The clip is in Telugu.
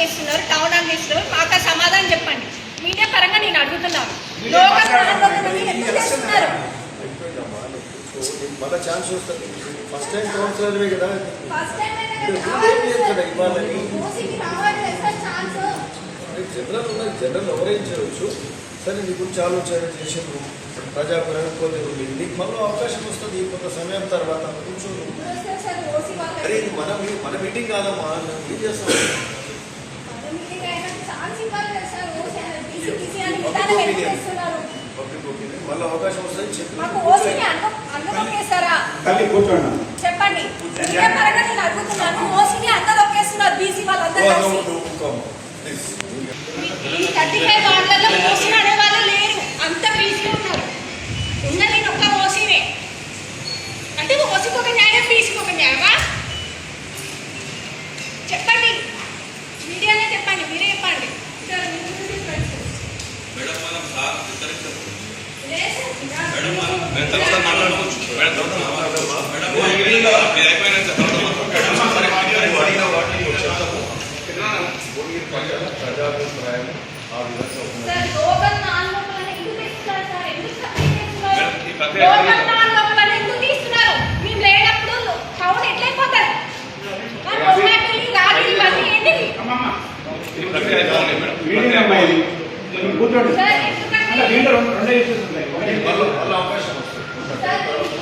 చేస్తున్నారు, టౌన్ హాల్ చేస్తున్నారు, మాకు సమాధానం చెప్పండి. మీడియా పరంగా నేను అడుగుతున్నాను. మళ్ళీ ఛాన్స్ వస్తుంది. ఫస్ట్ టైం కౌన్సిలర్వే కదా, జనరల్ ఉన్నది, జనరల్ ఎవరైనా చేయవచ్చు. సరే నీ గురించి ఆలోచన చేసారు, ప్రజాప్రభుత్వం ఉంది, నీకు మళ్ళీ అవకాశం వస్తుంది కొంత సమయం తర్వాత. కూర్చోను, అరే ఇది మన మీటింగ్ కాదమ్మా, ఏం చేస్తాం? మళ్ళీ అవకాశం వస్తుంది చెప్పండి. ఈ 35 వార్డులలో ఓసీ అనే వాళ్ళు లేరు, అంత బీసీ ఉన్నారు. ఉన్నది ఒక్క ఓసీనే అంటే ఓసీకి ఒక న్యాయం, బీసీకి ఒక న్యాయమా? చెప్పండి, మీడియానే చెప్పండి, మీరే చెప్పండి. ప్రజాభిప్రాయం ఆ విధంగా మేము లేనప్పుడు టౌన్ ఎట్లయిపోతారు? అవకాశం వస్తుంది.